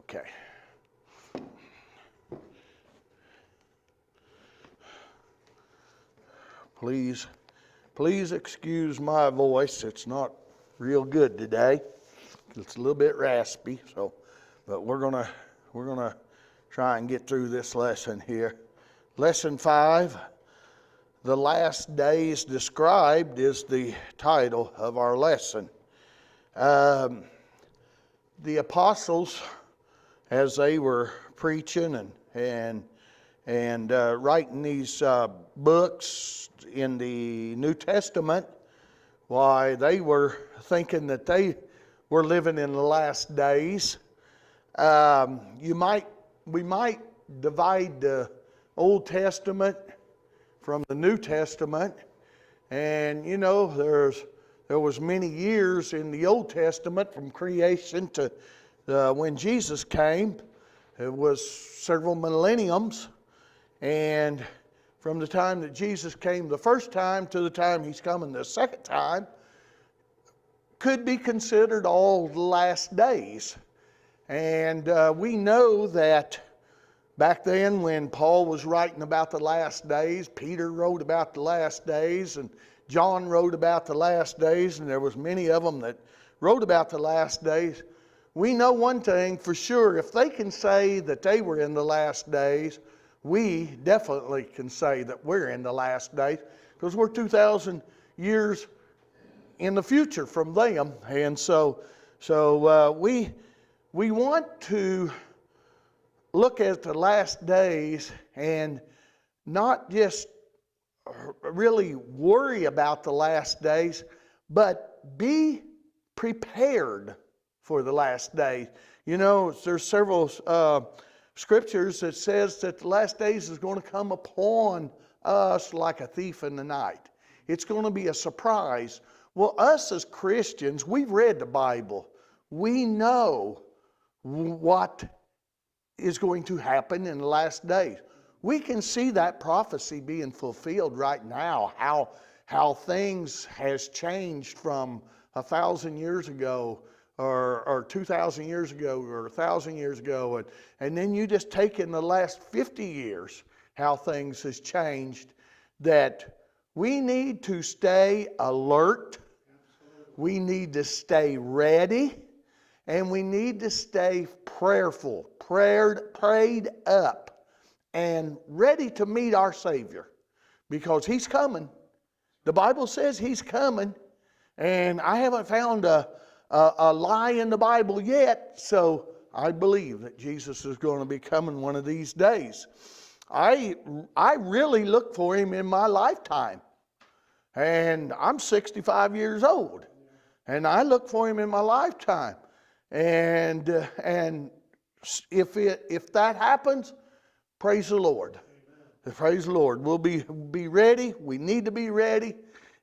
Okay. Please excuse my voice. It's not real good today. It's a little bit raspy, but we're gonna try and get through this lesson here. Lesson 5, the last days described, is the title of our lesson. The apostles, as they were preaching and writing these books in the New Testament, why, they were thinking that they were living in the last days. We might divide the Old Testament from the New Testament, and there was many years in the Old Testament from creation to when Jesus came. It was several millenniums, and from the time that Jesus came the first time to the time he's coming the second time could be considered all the last days. And we know that back then when Paul was writing about the last days, Peter wrote about the last days, and John wrote about the last days, and there was many of them that wrote about the last days. We know one thing for sure: if they can say that they were in the last days, we definitely can say that we're in the last days, because we're 2,000 years in the future from them. And so we want to look at the last days and not just really worry about the last days, but be prepared for the last days. There's several scriptures that says that the last days is going to come upon us like a thief in the night. It's going to be a surprise. Well, us as Christians, we've read the Bible. We know what is going to happen in the last days. We can see that prophecy being fulfilled right now, how things has changed from 1,000 years ago or 2,000 years ago or 1,000 years ago, and then you just take in the last 50 years how things has changed, that we need to stay alert, we need to stay ready, and we need to stay prayerful, prayed up, and ready to meet our Savior, because He's coming. The Bible says He's coming, and I haven't found a lie in the Bible yet, so I believe that Jesus is going to be coming one of these days. I really look for Him in my lifetime, and I'm 65 years old, and I look for Him in my lifetime, and if that happens, praise the Lord. Amen. Praise the Lord. We'll be ready. We need to be ready,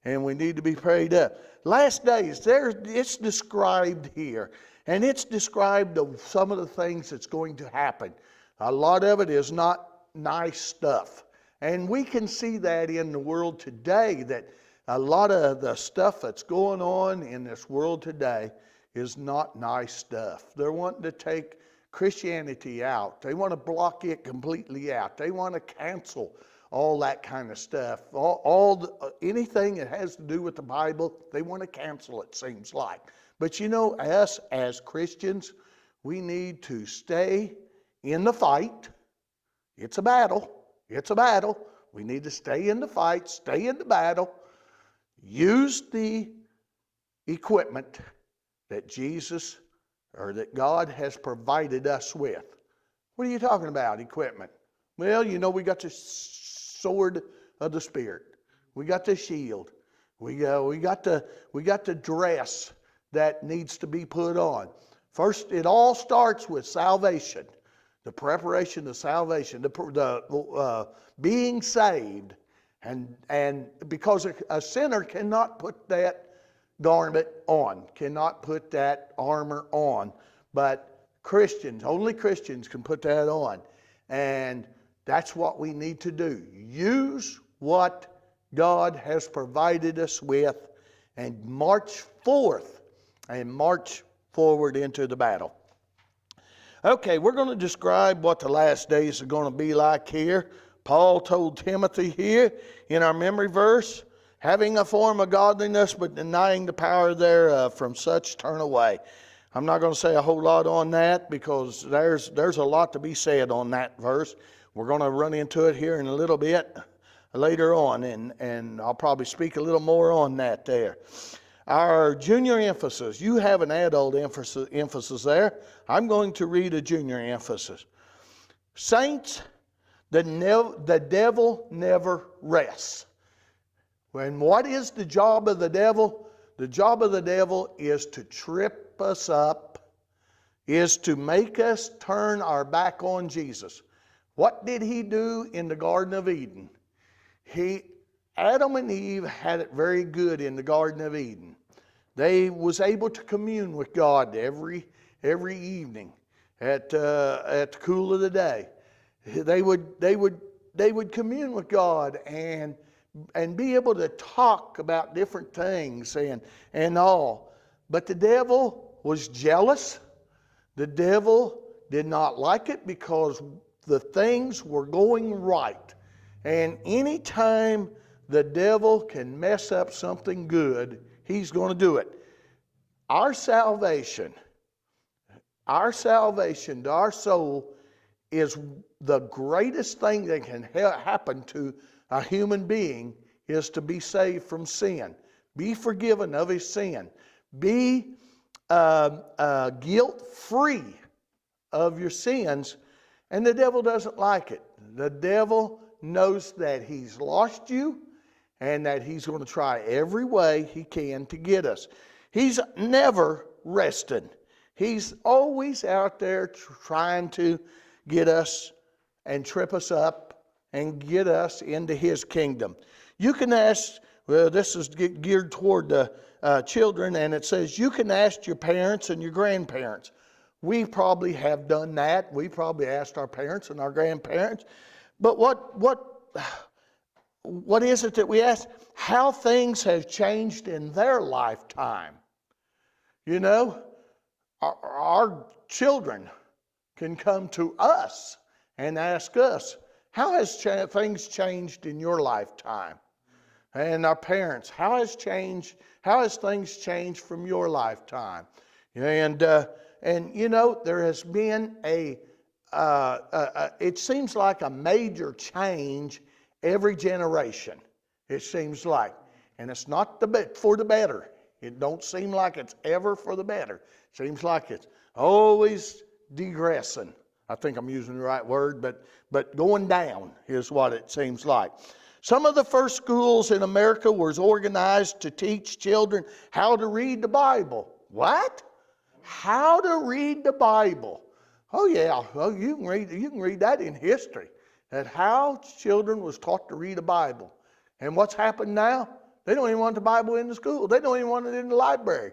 and we need to be prayed up. Last days, it's described here, and it's described of some of the things that's going to happen. A lot of it is not nice stuff, and we can see that in the world today, that a lot of the stuff that's going on in this world today is not nice stuff. They're wanting to take Christianity out. They want to block it completely out. They want to cancel all that kind of stuff. Anything that has to do with the Bible, they want to cancel it, seems like. But us as Christians, we need to stay in the fight. It's a battle. It's a battle. We need to stay in the fight, stay in the battle, use the equipment that Jesus or that God has provided us with. What are you talking about, equipment? Well, we got the sword of the Spirit. We got the shield. We got the dress that needs to be put on. First, it all starts with salvation, the preparation of salvation, the being saved, and because a sinner cannot put that garment on, cannot put that armor on, but only Christians can put that on, and that's what we need to do. Use what God has provided us with and march forth and march forward into the battle. Okay, we're going to describe what the last days are going to be like here. Paul told Timothy here in our memory verse, having a form of godliness but denying the power thereof, from such turn away. I'm not going to say a whole lot on that because there's a lot to be said on that verse. We're going to run into it here in a little bit later on, and I'll probably speak a little more on that there. Our junior emphasis, you have an adult emphasis there. I'm going to read a junior emphasis. Saints, the devil never rests. And what is the job of the devil? The job of the devil is to trip us up, is to make us turn our back on Jesus. What did he do in the Garden of Eden? Adam and Eve had it very good in the Garden of Eden. They was able to commune with God every evening at the cool of the day. They would commune with God and be able to talk about different things and all. But the devil was jealous. The devil did not like it because the things were going right. And anytime the devil can mess up something good, he's going to do it. Our salvation to our soul is the greatest thing that can happen to a human being, is to be saved from sin, be forgiven of his sin, be guilt-free of your sins. And the devil doesn't like it. The devil knows that he's lost you and that he's going to try every way he can to get us. He's never rested. He's always out there trying to get us and trip us up and get us into his kingdom. You can ask, well, this is geared toward the children, and it says you can ask your parents and your grandparents. We probably have done that. We probably asked our parents and our grandparents. But what is it that we ask? How things have changed in their lifetime. You know, our children can come to us and ask us, how has things changed in your lifetime? And our parents, how has things changed from your lifetime? And you know, there has been it seems like a major change every generation. It seems like, and it's not for the better. It don't seem like it's ever for the better. It seems like it's always digressing. I think I'm using the right word, but going down is what it seems like. Some of the first schools in America was organized to teach children how to read the Bible. What? How to read the Bible? Oh yeah, well, you can read that in history. That how children was taught to read the Bible. And what's happened now? They don't even want the Bible in the school. They don't even want it in the library.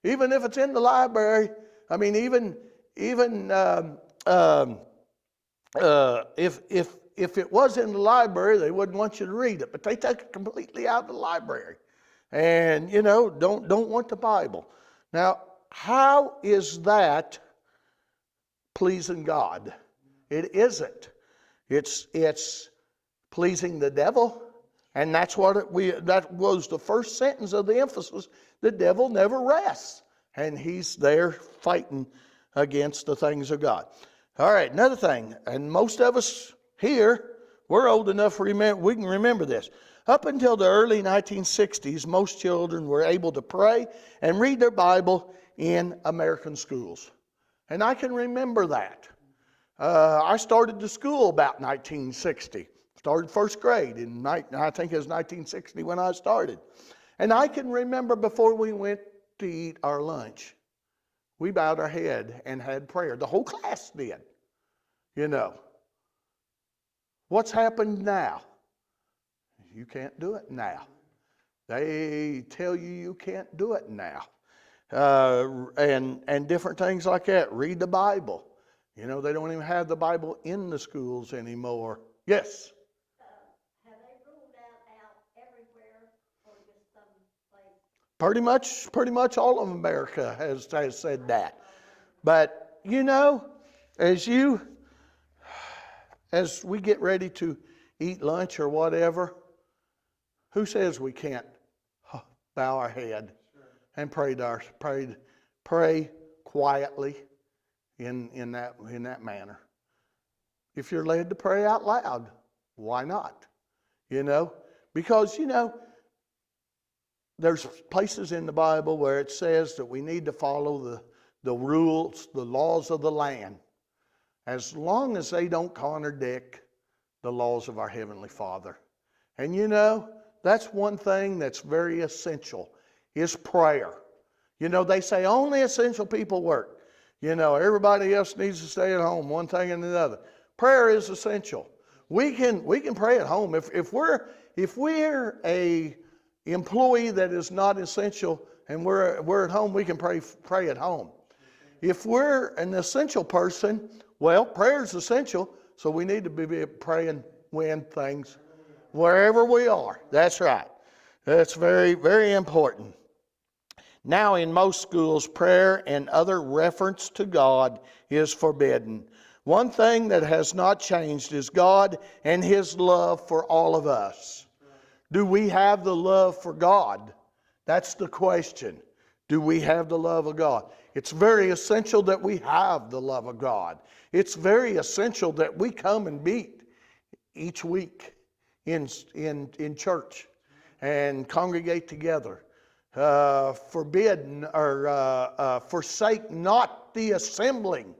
Even if it's in the library, I mean, even if it was in the library, they wouldn't want you to read it. But they take it completely out of the library, and you know, don't want the Bible. Now, how is that pleasing God? It isn't. It's pleasing the devil. And that's that was the first sentence of the emphasis. The devil never rests. And he's there fighting against the things of God. All right, another thing. And most of us here, we're old enough we can remember this. Up until the early 1960s, most children were able to pray and read their Bible in American schools. And I can remember that. I started the school about 1960. Started first grade I think it was 1960 when I started. And I can remember before we went to eat our lunch, we bowed our head and had prayer. The whole class did. You know. What's happened now? You can't do it now. They tell you can't do it now. And different things like that. Read the Bible. You know, they don't even have the Bible in the schools anymore. Yes? Have they ruled out everywhere or just some place? Pretty much all of America has said that. But, you know, as we get ready to eat lunch or whatever, who says we can't bow our head and pray quietly in that manner? If you're led to pray out loud, why not? Because there's places in the Bible where it says that we need to follow the rules, the laws of the land, as long as they don't contradict the laws of our Heavenly Father. And that's one thing that's very essential, is prayer. They say only essential people work. Everybody else needs to stay at home, one thing and another. Prayer is essential. We can pray at home. If we're a employee that is not essential and we're at home, we can pray at home. If we're an essential person, well, prayer is essential, so we need to be praying wherever we are. That's right. That's very, very important. Now, in most schools, prayer and other reference to God is forbidden. One thing that has not changed is God and His love for all of us. Do we have the love for God? That's the question. Do we have the love of God? It's very essential that we have the love of God. It's very essential that we come and meet each week in church and congregate together. Forsake not the assembling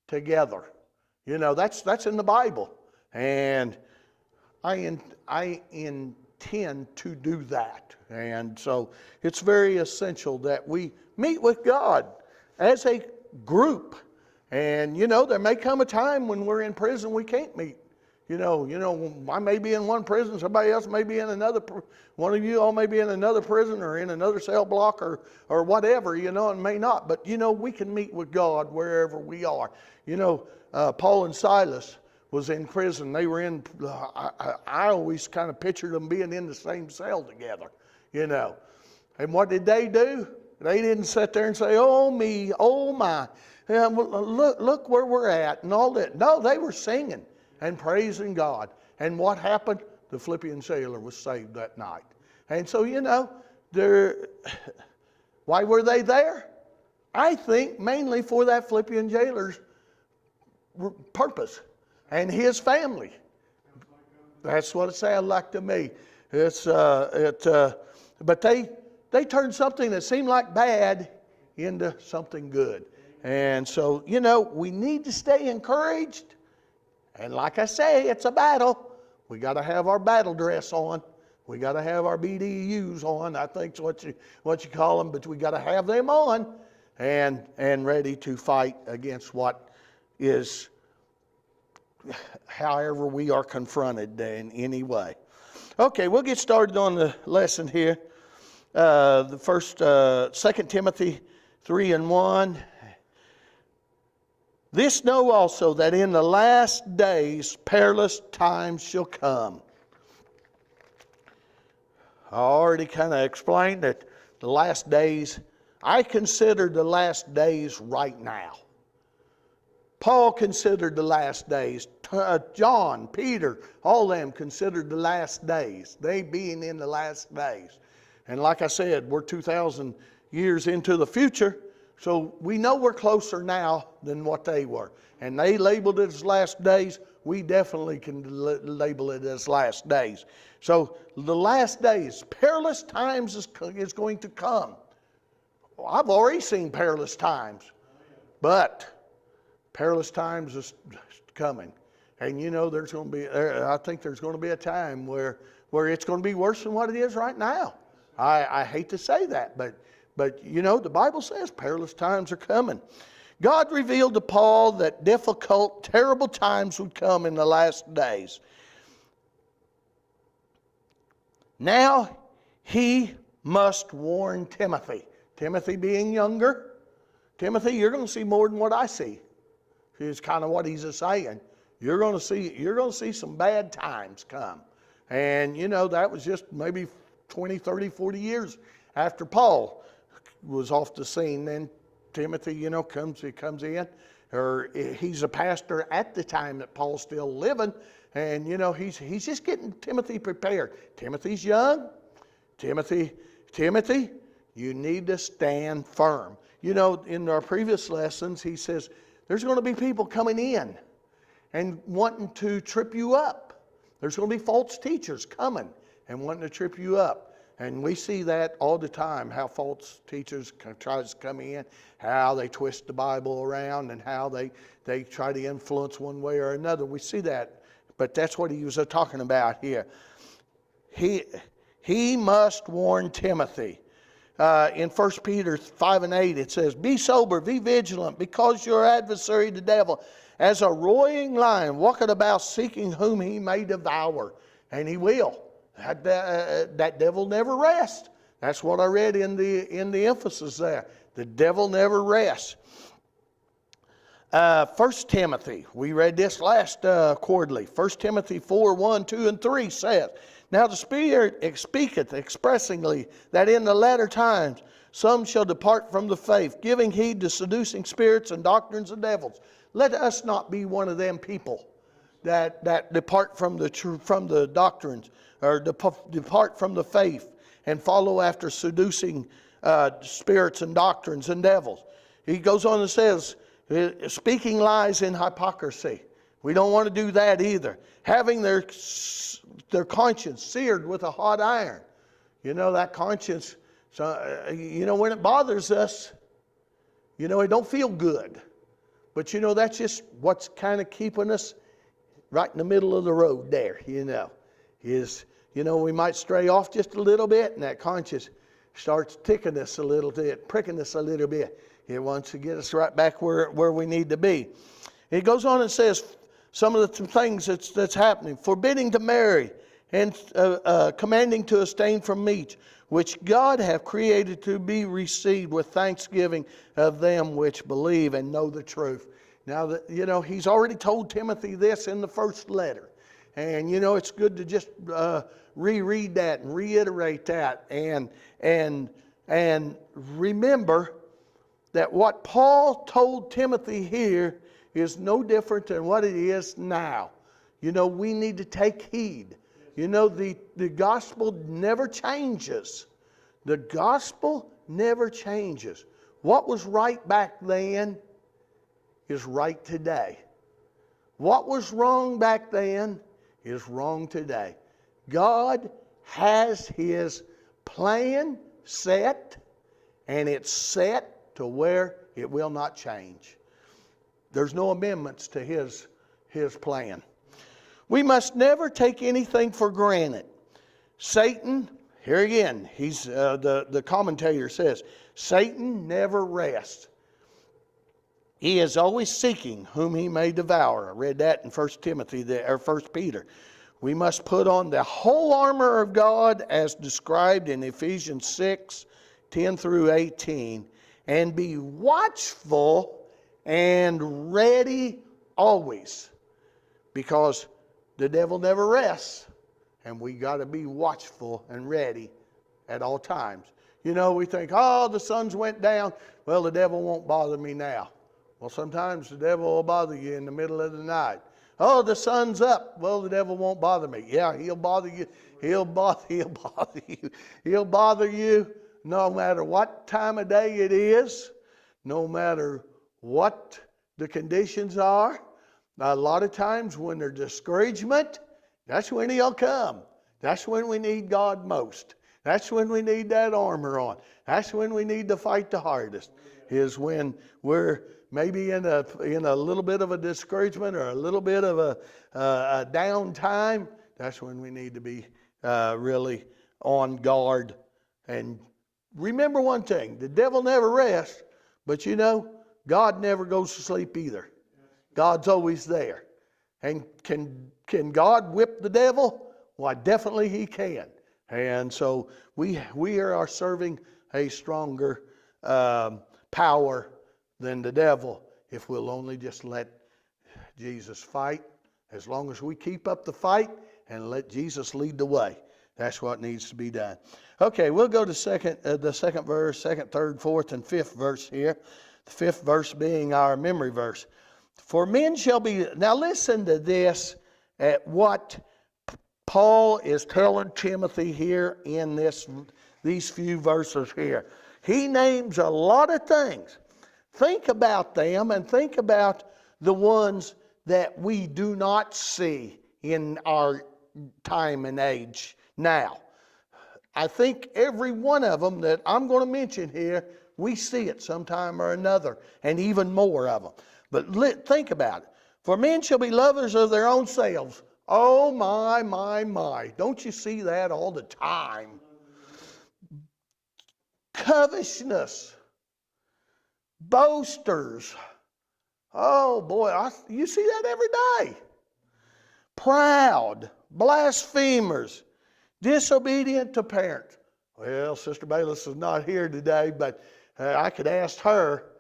together. That's in the Bible. And I intend to do that. And so it's very essential that we meet with God as a group. And there may come a time when we're in prison we can't meet. I may be in one prison, somebody else may be in another. One of you all may be in another prison or in another cell block or whatever, and may not. But we can meet with God wherever we are. Paul and Silas was in prison. They were in. I always kind of pictured them being in the same cell together. And what did they do? They didn't sit there and say, "Oh me, oh my, look where we're at," and all that. No, they were singing and praising God. And what happened? The Philippian jailer was saved that night. And so, why were they there? I think mainly for that Philippian jailer's purpose and his family. That's what it sounded like to me. But they turned something that seemed like bad into something good. And so, we need to stay encouraged. And like I say, it's a battle. We got to have our battle dress on. We got to have our BDUs on. I think it's what you call them, but we got to have them on and ready to fight against what is, however we are confronted in any way. Okay, we'll get started on the lesson here. The first, 2 Timothy 3:1. This know also that in the last days perilous times shall come. I already kind of explained that the last days, I consider the last days right now. Paul considered the last days. John, Peter, all of them considered the last days. They being in the last days. And like I said, we're 2,000 years into the future. So we know we're closer now than what they were. And they labeled it as last days. We definitely can label it as last days. So the last days, perilous times is going to come. Well, I've already seen perilous times. But perilous times is coming. And there's going to be, I think there's going to be a time where it's going to be worse than what it is right now. I hate to say that, but the Bible says perilous times are coming. God revealed to Paul that difficult, terrible times would come in the last days. Now he must warn Timothy. Timothy being younger. Timothy, you're going to see more than what I see. It's kind of what he's saying. You're going to see some bad times come. And that was just maybe 20, 30, 40 years after Paul was off the scene. Then Timothy, comes in. or he's a pastor at the time that Paul's still living, and he's just getting Timothy prepared. Timothy's young. Timothy, you need to stand firm. In our previous lessons, he says there's going to be people coming in and wanting to trip you up. There's going to be false teachers coming and wanting to trip you up. And we see that all the time, how false teachers try to come in, how they twist the Bible around, and how they try to influence one way or another. We see that, but that's what he was talking about here. He must warn Timothy. In 1 Peter 5:8 it says, "Be sober, be vigilant, because your adversary the devil, as a roaring lion, walketh about seeking whom he may devour." And he will. That devil never rests. That's what I read in the emphasis there. The devil never rests. 1 Timothy, we read this last quarterly. 1 Timothy 4:1, 2, and 3 says, "Now the Spirit speaketh expressingly that in the latter times some shall depart from the faith, giving heed to seducing spirits and doctrines of devils." Let us not be one of them people that depart from the doctrines, or depart from the faith and follow after seducing spirits and doctrines and devils. He goes on and says, speaking lies in hypocrisy. We don't want to do that either. Having their conscience seared with a hot iron. That conscience, when it bothers us, it don't feel good. But that's just what's kind of keeping us right in the middle of the road there, we might stray off just a little bit, and that conscience starts ticking us a little bit, pricking us a little bit. It wants to get us right back where we need to be. It goes on and says some of the things that's happening. Forbidding to marry, and commanding to abstain from meat, which God hath created to be received with thanksgiving of them which believe and know the truth. Now, he's already told Timothy this in the first letter. And, it's good to just reread that and reiterate that. And remember that what Paul told Timothy here is no different than what it is now. We need to take heed. The gospel never changes. The gospel never changes. What was right back then is right today. What was wrong back then is wrong today. God has His plan set, and it's set to where it will not change. There's no amendments to His plan. We must never take anything for granted. Satan, here again, the commentator says, Satan never rests. He is always seeking whom he may devour. I read that in 1 Peter. We must put on the whole armor of God as described in Ephesians 6:10 through 18, and be watchful and ready always, because the devil never rests, and we got to be watchful and ready at all times. We think, the sun's went down. Well, the devil won't bother me now. Well, sometimes the devil will bother you in the middle of the night. Oh, the sun's up. Well, the devil won't bother me. Yeah, he'll bother you. He'll bother you. He'll bother you no matter what time of day it is, no matter what the conditions are. A lot of times when there's discouragement, that's when he'll come. That's when we need God most. That's when we need that armor on. That's when we need to fight the hardest, is when we're maybe in a little bit of a discouragement or a little bit of a down time. That's when we need to be really on guard. And remember one thing, the devil never rests, but God never goes to sleep either. God's always there. And can God whip the devil? Why, definitely He can. And so we are serving a stronger power than the devil, if we'll only just let Jesus fight. As long as we keep up the fight and let Jesus lead the way, that's what needs to be done. Okay, we'll go to the second verse, second, third, fourth, and fifth verse here. The fifth verse being our memory verse. For men shall be, now listen to this, at what Paul is telling Timothy here in these few verses here. He names a lot of things. Think about them and think about the ones that we do not see in our time and age now. I think every one of them that I'm going to mention here, we see it sometime or another, and even more of them. But think about it. For men shall be lovers of their own selves. Oh my, my, my. Don't you see that all the time? Covetousness. Boasters. Oh boy, you see that every day. Proud. Blasphemers. Disobedient to parents. Well, Sister Bayless is not here today, but I could ask her,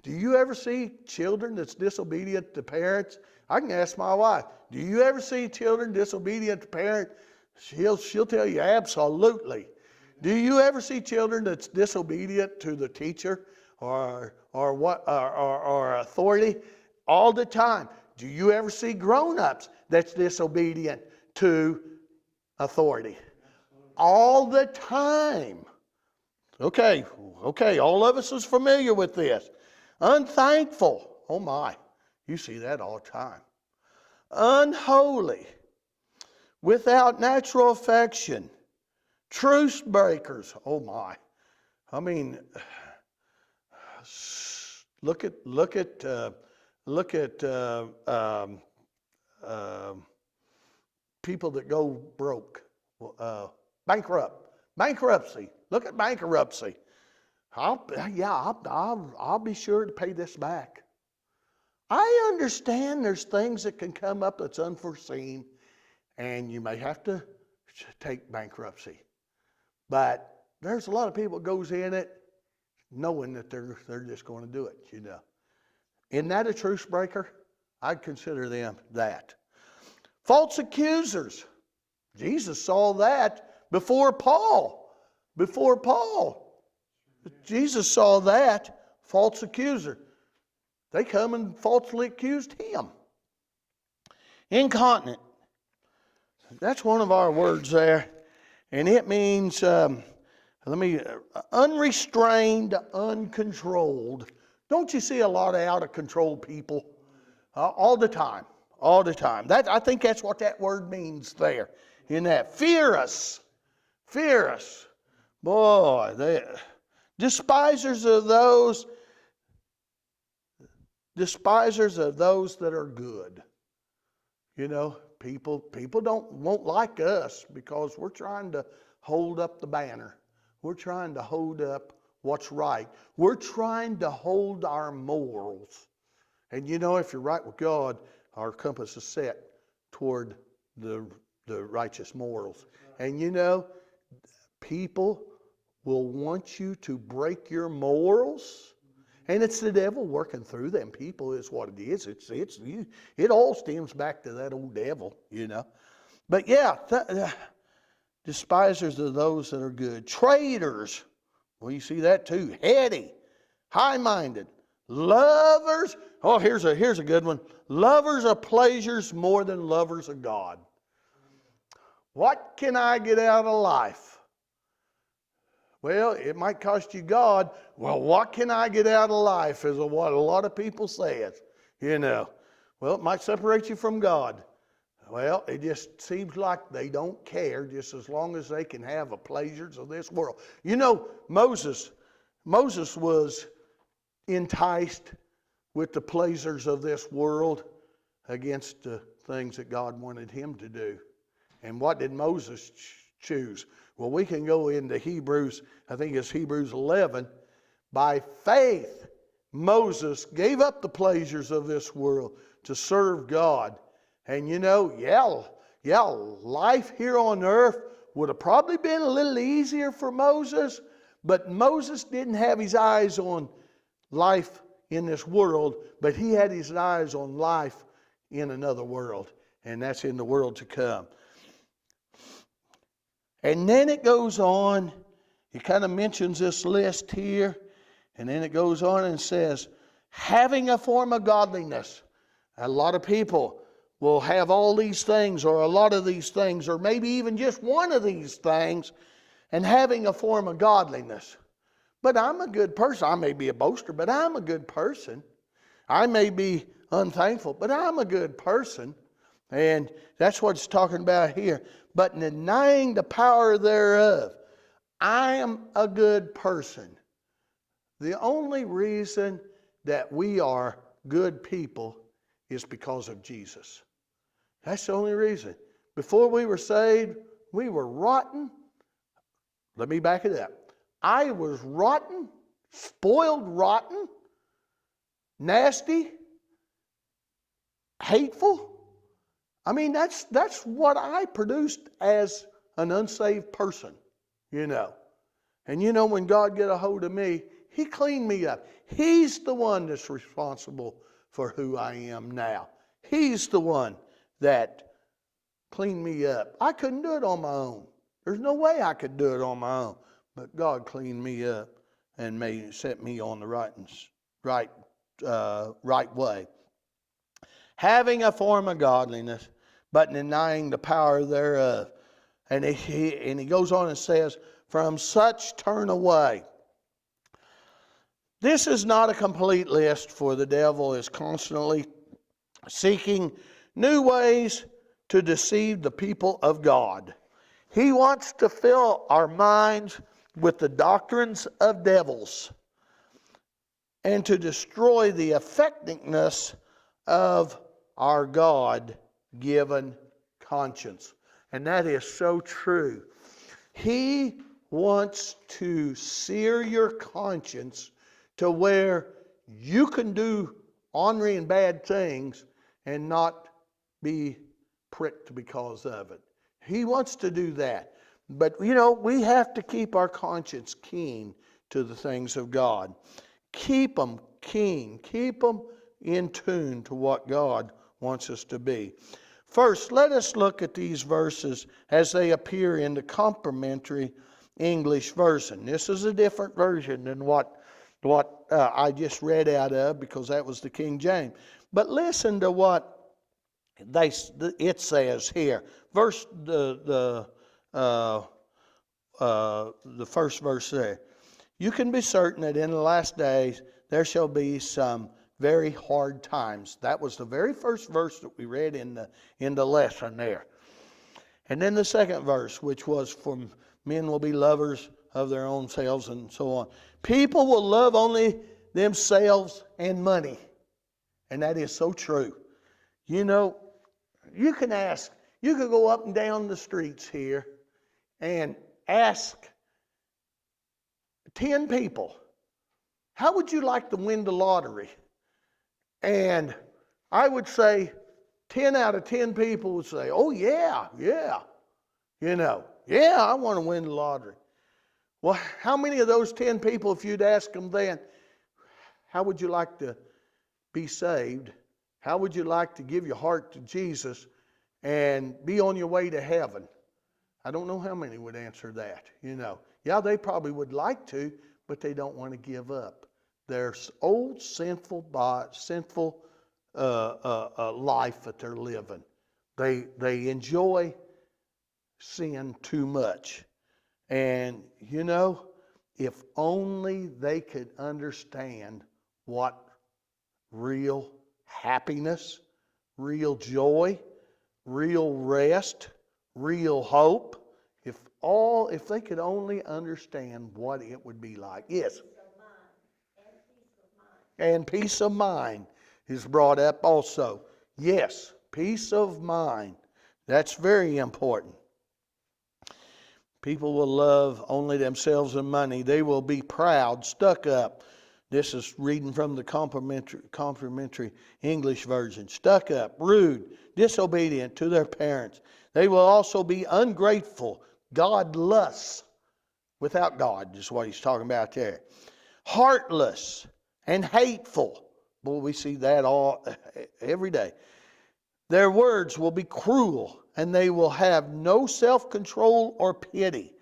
do you ever see children that's disobedient to parents? I can ask my wife, do you ever see children disobedient to parents? She'll tell you absolutely. Do you ever see children that's disobedient to the teacher or authority? All the time. Do you ever see grown-ups that's disobedient to authority? All the time. Okay, all of us is familiar with this. Unthankful. Oh my, you see that all the time. Unholy. Without natural affection. Truce breakers. Oh my. I mean, look at people that go broke. Bankruptcy. Look at bankruptcy. I'll be sure to pay this back. I understand there's things that can come up that's unforeseen, and you may have to take bankruptcy. But there's a lot of people that goes in it knowing that they're just going to do it, you know. Isn't that a truce breaker? I'd consider them that. False accusers. Jesus saw that before Paul. Jesus saw that. False accuser. They come and falsely accused him. Incontinent. That's one of our words there. And it means, unrestrained, uncontrolled. Don't you see a lot of out of control people? All the time. I think that's what that word means there. In that. Fierce. Boy, despisers of those that are good. You know, people won't like us because we're trying to hold up the banner. We're trying to hold up what's right. We're trying to hold our morals. And you know, if you're right with God, our compass is set toward the righteous morals. And you know, people will want you to break your morals. And it's the devil working through them people is what it is. It all stems back to that old devil, you know. But yeah, despisers of those that are good. Traitors. Well, you see that too. Heady. High-minded. Lovers. Oh, here's a good one. Lovers of pleasures more than lovers of God. What can I get out of life? Well, it might cost you God. Well, what can I get out of life is what a lot of people say it. You know. Well, it might separate you from God. Well, it just seems like they don't care just as long as they can have the pleasures of this world. You know, Moses was enticed with the pleasures of this world against the things that God wanted him to do. And what did Moses choose? Well, we can go into Hebrews, I think it's Hebrews 11. By faith, Moses gave up the pleasures of this world to serve God. And you know, life here on earth would have probably been a little easier for Moses, but Moses didn't have his eyes on life in this world, but he had his eyes on life in another world, and that's in the world to come. And then it goes on, it kind of mentions this list here, and then it goes on and says, having a form of godliness. A lot of people will have all these things or a lot of these things or maybe even just one of these things and having a form of godliness. But I'm a good person. I may be a boaster, but I'm a good person. I may be unthankful, but I'm a good person. And that's what it's talking about here. But denying the power thereof, I am a good person. The only reason that we are good people is because of Jesus. That's the only reason. Before we were saved, we were rotten. Let me back it up. I was rotten, spoiled rotten, nasty, hateful. I mean, that's what I produced as an unsaved person, you know. And you know, when God got a hold of me, He cleaned me up. He's the one that's responsible for who I am now. He's the one that cleaned me up. I couldn't do it on my own. There's no way I could do it on my own. But God cleaned me up and set me on the right way. Having a form of godliness, but denying the power thereof. And he goes on and says, from such turn away. This is not a complete list, for the devil is constantly seeking new ways to deceive the people of God. He wants to fill our minds with the doctrines of devils and to destroy the effectiveness of our God-given conscience. And that is so true. He wants to sear your conscience to where you can do ornery and bad things and not be pricked because of it. He wants to do that. But, you know, we have to keep our conscience keen to the things of God. Keep them keen. Keep them in tune to what God wants us to be. First, let us look at these verses as they appear in the complementary English version. This is a different version than what I just read out of, because that was the King James. But listen to what it says here. The first verse there. You can be certain that in the last days there shall be some very hard times. That was the very first verse that we read in the lesson there. And then the second verse, which was, for men will be lovers of their own selves, and so on. People will love only themselves and money. And that is so true. You know, you could go up and down the streets here and ask 10 people, how would you like to win the lottery? And I would say 10 out of 10 people would say, oh yeah. You know, yeah, I want to win the lottery. Well, how many of those 10 people, if you'd ask them then, how would you like to be saved? How would you like to give your heart to Jesus and be on your way to heaven? I don't know how many would answer that, you know. Yeah, they probably would like to, but they don't want to give up their old sinful life that they're living. They enjoy sin too much. And, you know, if only they could understand what real happiness, real joy, real rest, real hope, if they could only understand what it would be like. Yes. And peace of mind is brought up also. Yes, peace of mind. That's very important. People will love only themselves and money. They will be proud, stuck up. This is reading from the complementary English version. Stuck up, rude, disobedient to their parents. They will also be ungrateful, godless, without God, is what he's talking about there. Heartless and hateful. Boy, we see that every day. Their words will be cruel, and they will have no self-control or pity.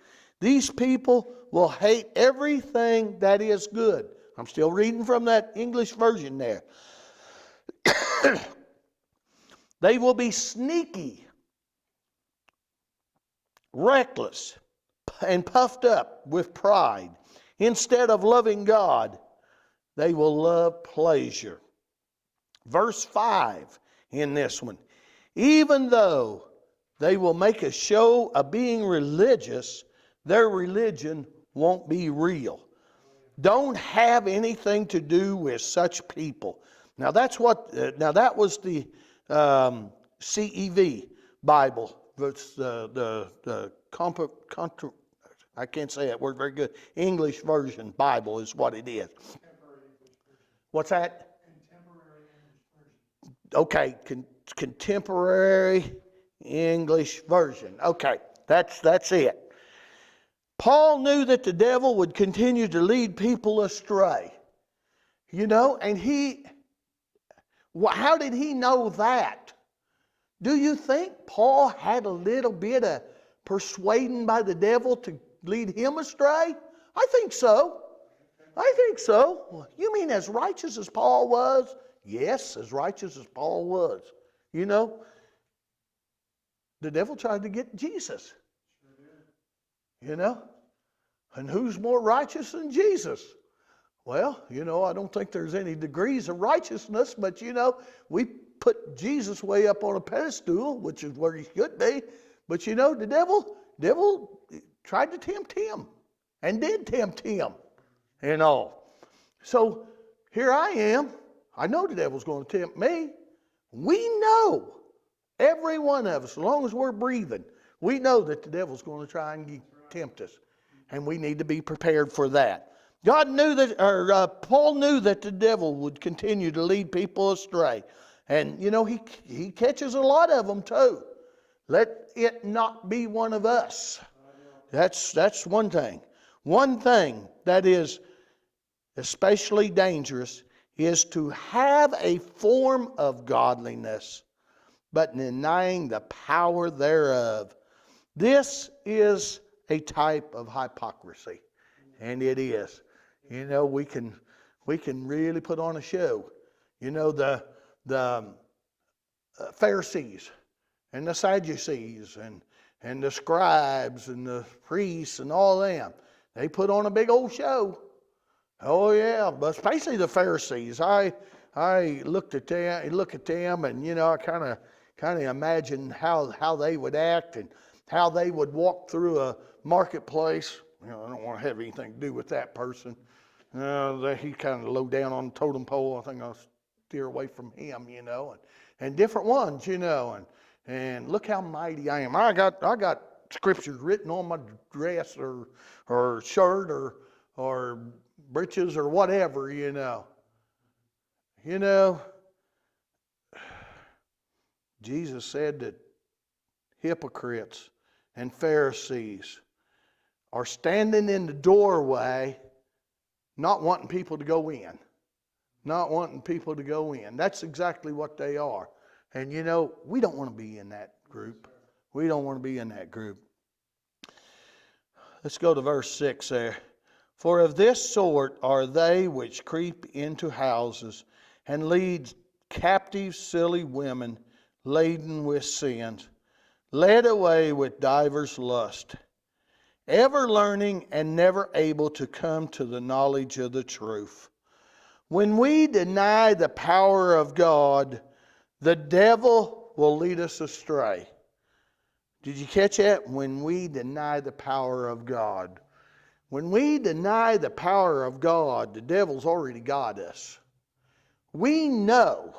These people will hate everything that is good. I'm still reading from that English version there. They will be sneaky, reckless, and puffed up with pride. Instead of loving God, they will love pleasure. Verse 5 in this one. Even though they will make a show of being religious, their religion won't be real. Don't have anything to do with such people. Now that was the CEV Bible. It's I can't say that word very good. English version Bible is what it is. What's that? Contemporary English version. Okay, contemporary English version. Okay, that's it. Paul knew that the devil would continue to lead people astray. And how did he know that? Do you think Paul had a little bit of persuading by the devil to lead him astray? I think so. You mean as righteous as Paul was? Yes, as righteous as Paul was. The devil tried to get Jesus. And who's more righteous than Jesus? Well, I don't think there's any degrees of righteousness, but we put Jesus way up on a pedestal, which is where he should be. But the devil tried to tempt him and did tempt him and all. So here I am. I know the devil's going to tempt me. We know, every one of us, as long as we're breathing, we know that the devil's going to try and tempt us. And we need to be prepared for that. Paul knew that the devil would continue to lead people astray. And, he catches a lot of them too. Let it not be one of us. That's one thing. One thing that is especially dangerous is to have a form of godliness, but denying the power thereof. This is a type of hypocrisy, and it is. We can really put on a show. The Pharisees and the Sadducees and the scribes and the priests and all them, they put on a big old show. Oh yeah, but especially the Pharisees. I look at them, and I kind of imagine how they would act and how they would walk through a marketplace. I don't want to have anything to do with that person. He's kind of low down on the totem pole. I think I'll steer away from him, and different ones, and look how mighty I am. I got scriptures written on my dress or shirt or breeches or whatever, Jesus said that hypocrites and Pharisees are standing in the doorway, not wanting people to go in. Not wanting people to go in. That's exactly what they are. And we don't want to be in that group. We don't want to be in that group. Let's go to verse 6 there. For of this sort are they which creep into houses and lead captive silly women laden with sins, led away with divers lusts, ever learning and never able to come to the knowledge of the truth. When we deny the power of God, the devil will lead us astray. Did you catch that? When we deny the power of God. When we deny the power of God, the devil's already got us. We know.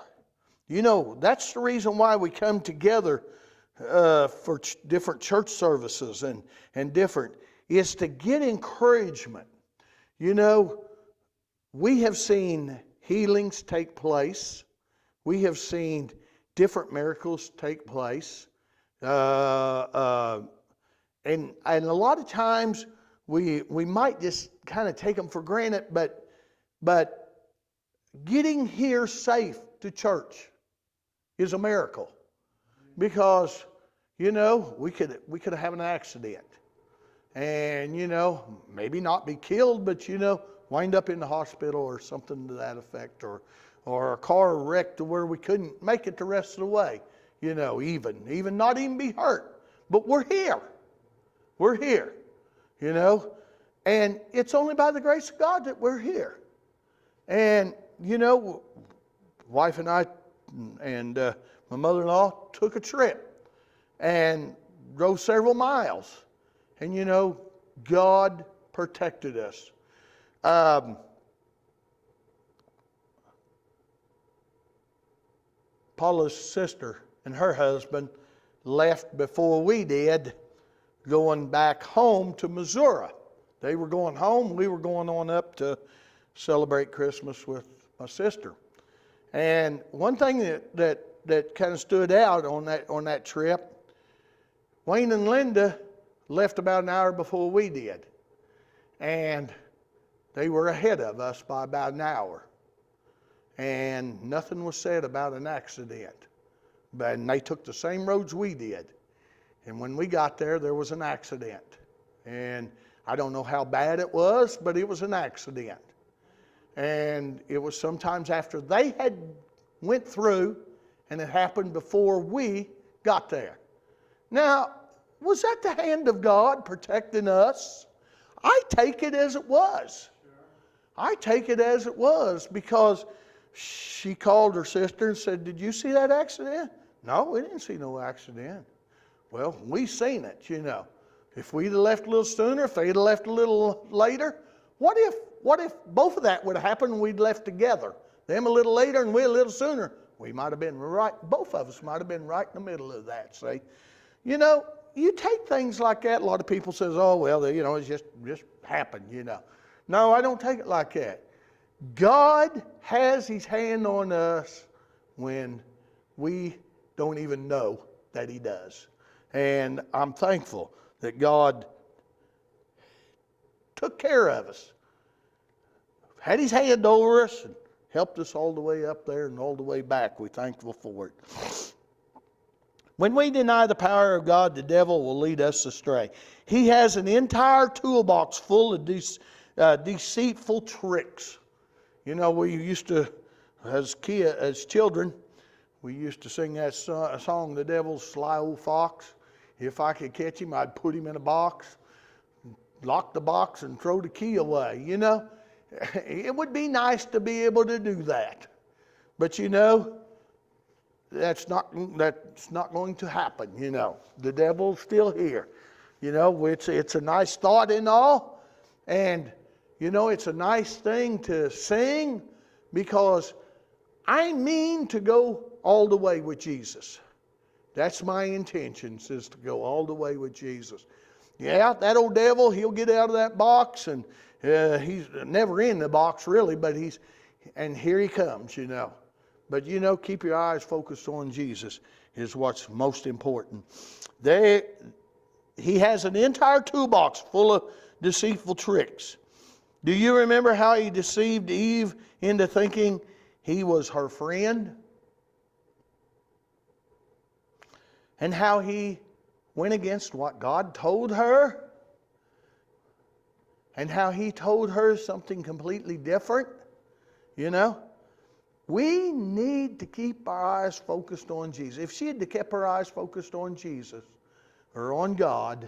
That's the reason why we come together for different church services and different, is to get encouragement. We have seen healings take place. We have seen different miracles take place. And a lot of times we might just kind of take them for granted, but getting here safe to church is a miracle. Because, we could have an accident. And, maybe not be killed, but, wind up in the hospital or something to that effect. Or a car wrecked to where we couldn't make it the rest of the way. even not even be hurt. But we're here. We're here, And it's only by the grace of God that we're here. And, wife and I and my mother-in-law took a trip and drove several miles. And, God protected us. Paula's sister and her husband left before we did, going back home to Missouri. They were going home. We were going on up to celebrate Christmas with my sister. And one thing that kind of stood out on that trip, Wayne and Linda left about an hour before we did. And they were ahead of us by about an hour. And nothing was said about an accident. And they took the same roads we did. And when we got there, there was an accident. And I don't know how bad it was, but it was an accident. And it was sometimes after they had went through, and it happened before we got there. Now, was that the hand of God protecting us? I take it as it was. I take it as it was, because she called her sister and said, "Did you see that accident?" "No, we didn't see no accident." "Well, we seen it, If we'd have left a little sooner, if they'd have left a little later, what if both of that would have happened and we'd left together? Them a little later and we a little sooner. We might have been right, both of us might have been right in the middle of that, see? You take things like that, a lot of people says, "Oh, well, it's just happened, No, I don't take it like that. God has His hand on us when we don't even know that He does. And I'm thankful that God took care of us, had His hand over us, and helped us all the way up there and all the way back. We're thankful for it. When we deny the power of God, the devil will lead us astray. He has an entire toolbox full of deceitful tricks. We used to, as children, we used to sing that song, "The Devil's Sly Old Fox." If I could catch him, I'd put him in a box, lock the box, and throw the key away. It would be nice to be able to do that. But that's not going to happen, The devil's still here. It's a nice thought and all. And, it's a nice thing to sing, because I mean to go all the way with Jesus. That's my intentions, is to go all the way with Jesus. Yeah, that old devil, he'll get out of that box, and he's never in the box really, but and here he comes, But keep your eyes focused on Jesus is what's most important. He has an entire toolbox full of deceitful tricks. Do you remember how he deceived Eve into thinking he was her friend? And how he went against what God told her? And how he told her something completely different? We need to keep our eyes focused on Jesus. If she had kept her eyes focused on Jesus or on God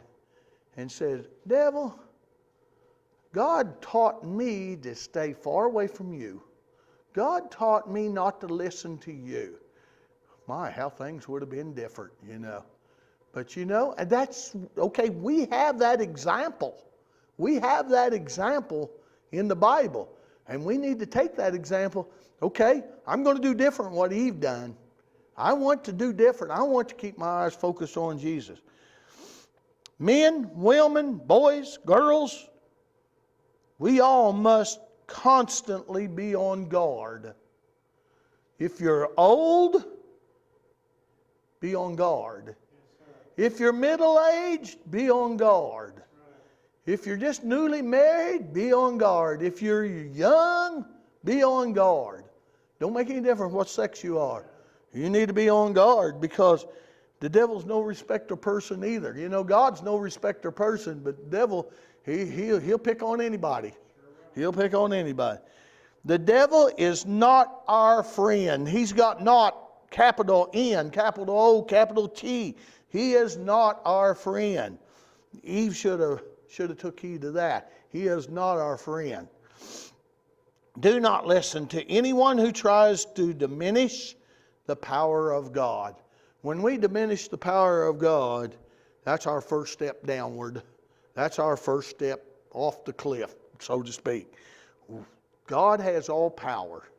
and said, "Devil, God taught me to stay far away from you. God taught me not to listen to you." My, how things would have been different, But and that's okay. We have that example. We have that example in the Bible. And we need to take that example. Okay, I'm going to do different what Eve done. I want to do different. I want to keep my eyes focused on Jesus. Men, women, boys, girls, we all must constantly be on guard. If you're old, be on guard. If you're middle-aged, be on guard. If you're just newly married, be on guard. If you're young, be on guard. Don't make any difference what sex you are. You need to be on guard, because the devil's no respecter person either. God's no respecter person, but the devil, he'll pick on anybody. He'll pick on anybody. The devil is not our friend. He's got not capital N, capital O, capital T. He is not our friend. Eve should have took heed to that. He is not our friend. Do not listen to anyone who tries to diminish the power of God. When we diminish the power of God, that's our first step downward. That's our first step off the cliff, so to speak. God has all power.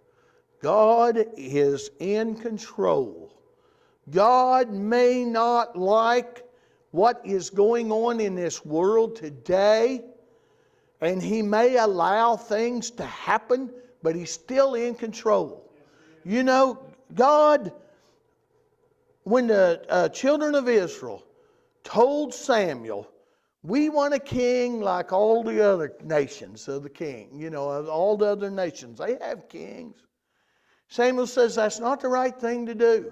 God is in control. God may not like what is going on in this world today, and He may allow things to happen, but He's still in control. You know, God, when the children of Israel told Samuel, we want a king like all the other nations of the king. You know, all the other nations, they have kings. Samuel says that's not the right thing to do.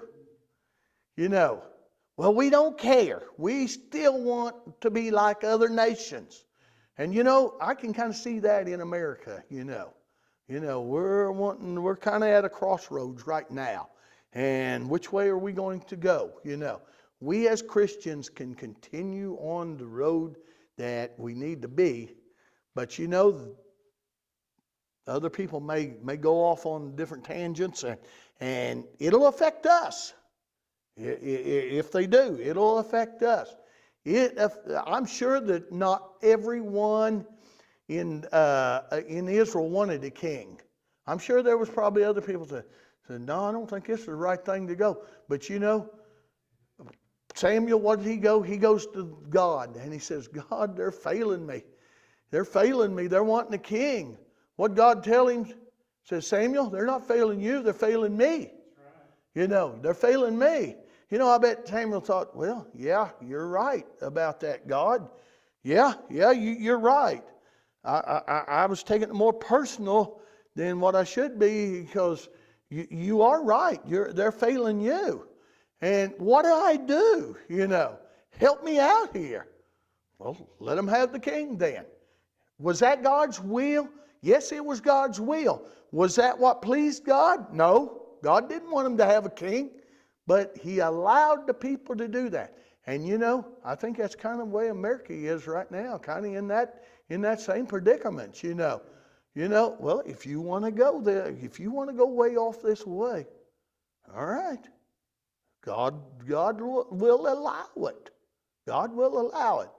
You know, well, we don't care. We still want to be like other nations. And you know, I can kind of see that in America, you know. We're kind of at a crossroads right now. And which way are we going to go? You know, we as Christians can continue on the road that we need to be. But you know, other people may go off on different tangents, and it'll affect us. If they do, it'll affect us. I'm sure that not everyone in Israel wanted a king. I'm sure there was probably other people that said, no, I don't think this is the right thing to go. But you know, Samuel, what did he go? He goes to God and he says, God, they're failing me. They're failing me. They're wanting a king. What God tell him? Says, Samuel, they're not failing you. They're failing me. You know, they're failing me. You know, I bet Samuel thought, well, yeah, you're right about that, God. Yeah, you're right. I was taking it more personal than what I should be, because you are right. They're failing you. And what do I do? You know, help me out here. Well, let them have the king then. Was that God's will? Yes, it was God's will. Was that what pleased God? No. God didn't want them to have a king, but He allowed the people to do that. And you know, I think that's kind of the way America is right now, kind of in that same predicament, you know. Well, if you want to go there, if you want to go way off this way, all right. God will allow it. God will allow it.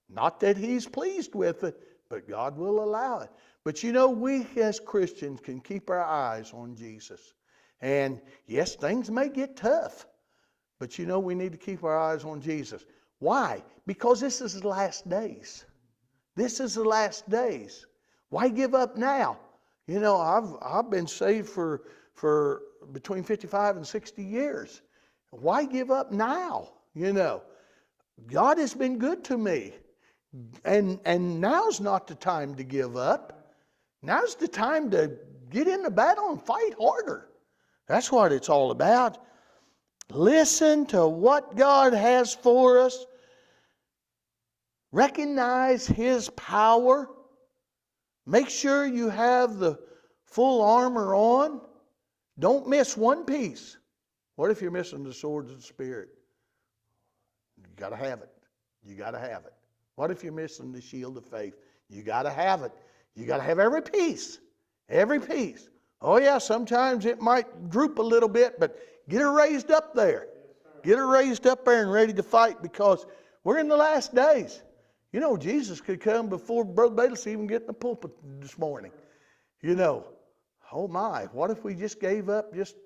Not that He's pleased with it, but God will allow it. But you know, we as Christians can keep our eyes on Jesus. And yes, things may get tough, but you know, we need to keep our eyes on Jesus. Why? Because this is the last days. This is the last days. Why give up now? You know, I've been saved for between 55 and 60 years. Why give up now? You know, God has been good to me. And now's not the time to give up. Now's the time to get in the battle and fight harder. That's what it's all about. Listen to what God has for us. Recognize His power. Make sure you have the full armor on. Don't miss one piece. What if you're missing the sword of the Spirit? You got to have it. You got to have it. What if you're missing the shield of faith? You got to have it. You got to have every piece. Every piece. Oh yeah, sometimes it might droop a little bit, but get her raised up there. Get her raised up there and ready to fight, because we're in the last days. You know, Jesus could come before Brother Bayless even get in the pulpit this morning. You know, oh my, what if we just gave up just,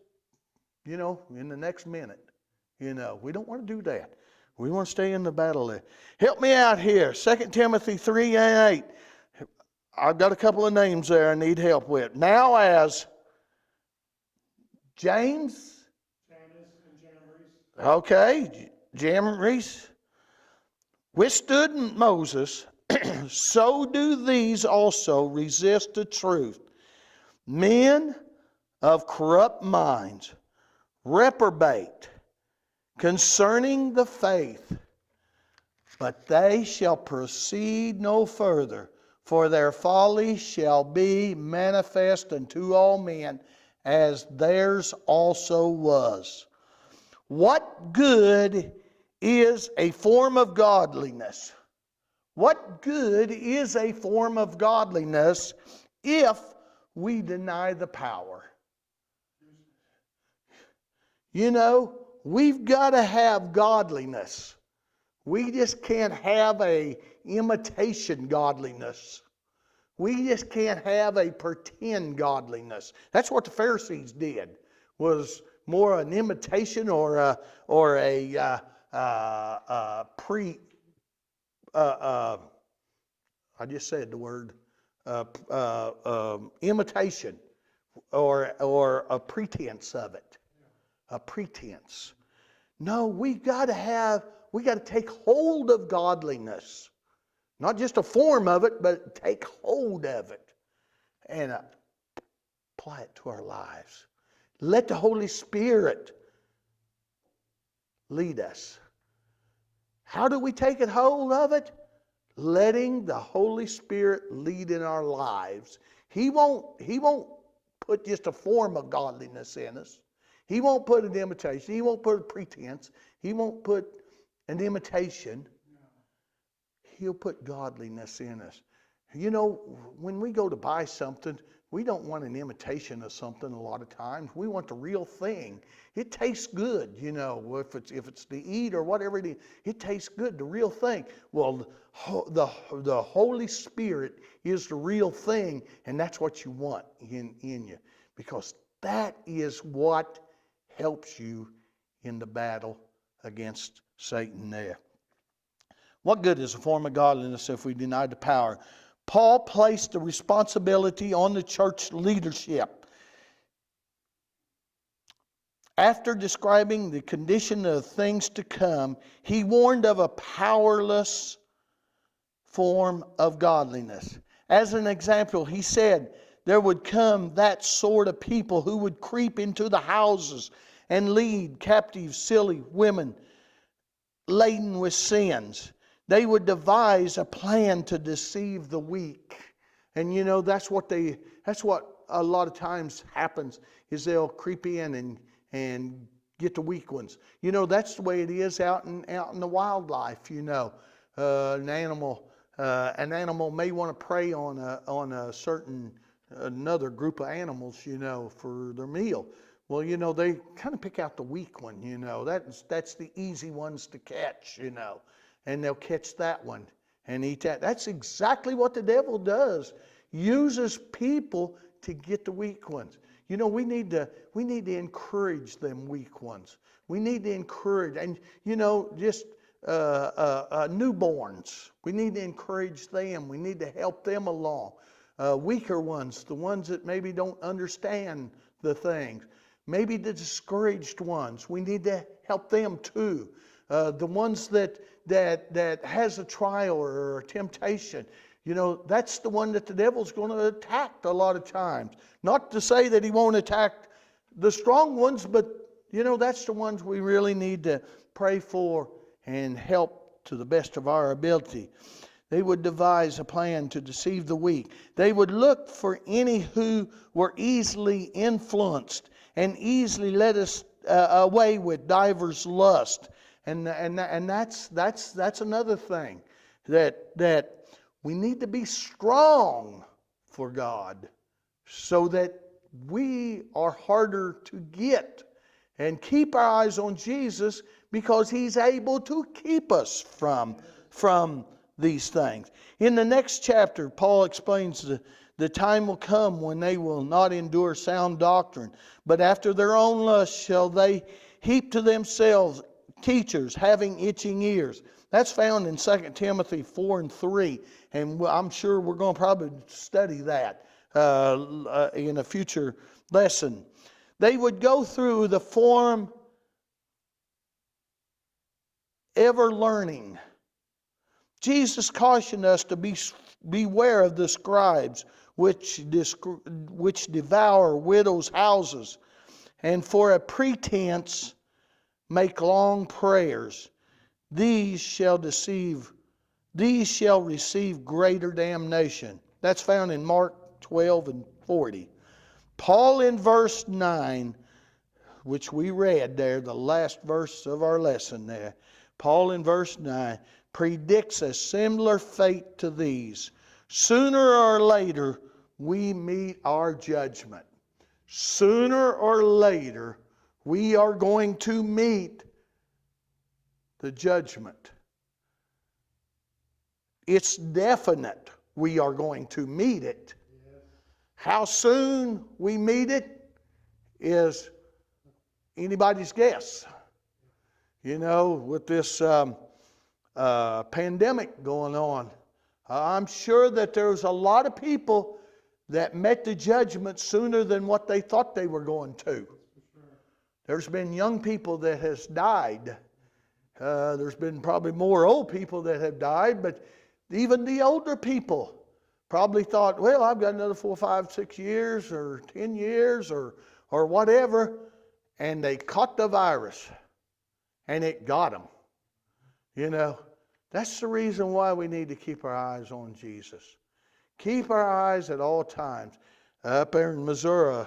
you know, in the next minute? You know, we don't want to do that. We want to stay in the battle there. Help me out here. 2 Timothy 3 and 8. I've got a couple of names there I need help with. Now as James. Janus and Jambres. Okay, Jambres. Withstood Moses, so do these also resist the truth. Men of corrupt minds, reprobate concerning the faith, but they shall proceed no further, for their folly shall be manifest unto all men, as theirs also was. What good is a form of godliness? What good is a form of godliness if we deny the power? You know, we've got to have godliness. We just can't have a imitation godliness. We just can't have a pretend godliness. That's what the Pharisees did, was more an imitation or a I just said the word imitation or a pretense of it, a pretense. No, we got to take hold of godliness. Not just a form of it, but take hold of it and apply it to our lives. Let the Holy Spirit lead us. How do we take hold of it? Letting the Holy Spirit lead in our lives. He won't put just a form of godliness in us. He won't put an imitation. He won't put a pretense. He won't put an imitation. He'll put godliness in us. You know, when we go to buy something, we don't want an imitation of something a lot of times. We want the real thing. It tastes good, you know, if it's to eat or whatever it is. It tastes good, the real thing. Well, the Holy Spirit is the real thing, and that's what you want in you. Because that is what helps you in the battle against Satan there. What good is a form of godliness if we deny the power? Paul placed the responsibility on the church leadership. After describing the condition of things to come, he warned of a powerless form of godliness. As an example, he said there would come that sort of people who would creep into the houses and lead captive, silly women laden with sins. They would devise a plan to deceive the weak. And you know, that's what a lot of times happens, is they'll creep in and get the weak ones. You know, that's the way it is out in the wildlife, you know. An animal may want to prey on a certain another group of animals, you know, for their meal. Well, you know, they kind of pick out the weak one, you know. That's the easy ones to catch, you know. And they'll catch that one and eat that. That's exactly what the devil does. Uses people to get the weak ones. You know, we need to encourage them weak ones. We need to encourage, and you know, just newborns. We need to encourage them. We need to help them along. Weaker ones, the ones that maybe don't understand the things. Maybe the discouraged ones. We need to help them too. The ones that has a trial or a temptation, you know, that's the one that the devil's going to attack a lot of times. Not to say that he won't attack the strong ones, but you know, that's the ones we really need to pray for and help to the best of our ability. They would devise a plan to deceive the weak. They would look for any who were easily influenced and easily led us away with divers lust. And that's another thing, that we need to be strong for God so that we are harder to get, and keep our eyes on Jesus, because He's able to keep us from these things. In the next chapter, Paul explains the time will come when they will not endure sound doctrine, but after their own lust shall they heap to themselves teachers having itching ears. That's found in 2 Timothy 4 and 3. And I'm sure we're going to probably study that in a future lesson. They would go through the form ever learning. Jesus cautioned us to beware of the scribes which devour widows' houses, and for a pretense make long prayers. These shall receive greater damnation. That's found in Mark 12 and 40. Paul in verse 9 which we read there, the last verse of our lesson there, Paul in verse 9 predicts a similar fate to these. Sooner or later, we meet our judgment. Sooner or later, we are going to meet the judgment. It's definite we are going to meet it. How soon we meet it is anybody's guess. You know, with this pandemic going on, I'm sure that there's a lot of people that met the judgment sooner than what they thought they were going to. There's been young people that has died. There's been probably more old people that have died, but even the older people probably thought, well, I've got another 4, 5, 6 years or 10 years or whatever, and they caught the virus and it got them. You know, that's the reason why we need to keep our eyes on Jesus. Keep our eyes at all times. Up there in Missouri,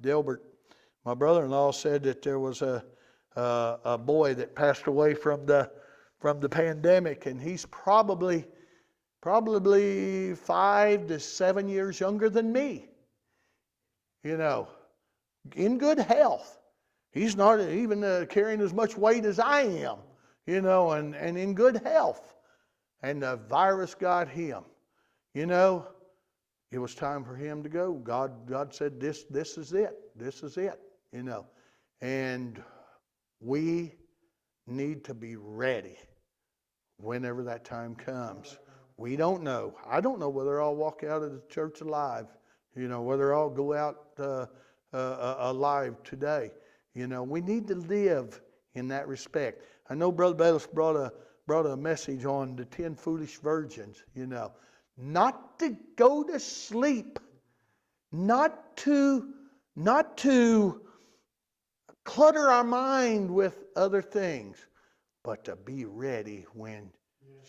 Delbert, my brother-in-law, said that there was a boy that passed away from the pandemic, and he's probably 5 to 7 years younger than me. You know, in good health. He's not even carrying as much weight as I am, you know, and in good health. And the virus got him. You know, it was time for him to go. God said, this is it. This is it, you know. And we need to be ready whenever that time comes. We don't know. I don't know whether I'll walk out of the church alive, you know, whether I'll go out alive today. You know, we need to live in that respect. I know Brother Bayless brought a message on the 10 foolish virgins, you know. Not to go to sleep, not to clutter our mind with other things, but to be ready when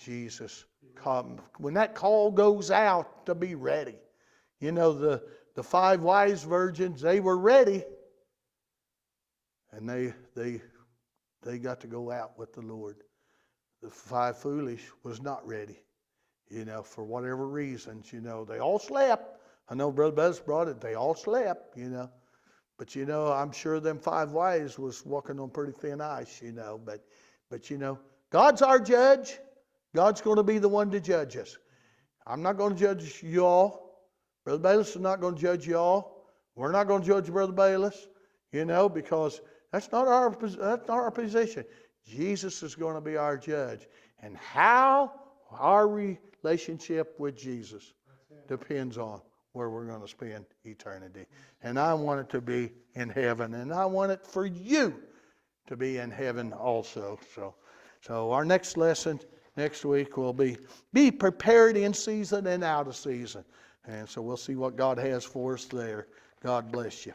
Jesus comes. When that call goes out, to be ready. You know, the 5 wise virgins, they were ready, and they got to go out with the Lord. The 5 foolish was not ready. You know, for whatever reasons, you know, they all slept. I know Brother Buzz brought it. They all slept, you know. But, you know, I'm sure them 5 wise was walking on pretty thin ice, you know. But you know, God's our judge. God's going to be the one to judge us. I'm not going to judge y'all. Brother Bayless is not going to judge y'all. We're not going to judge Brother Bayless, you know, because that's not our position. Jesus is going to be our judge. And how our relationship with Jesus depends on where we're going to spend eternity. And I want it to be in heaven. And I want it for you to be in heaven also. So our next lesson next week will be prepared in season and out of season. And so we'll see what God has for us there. God bless you.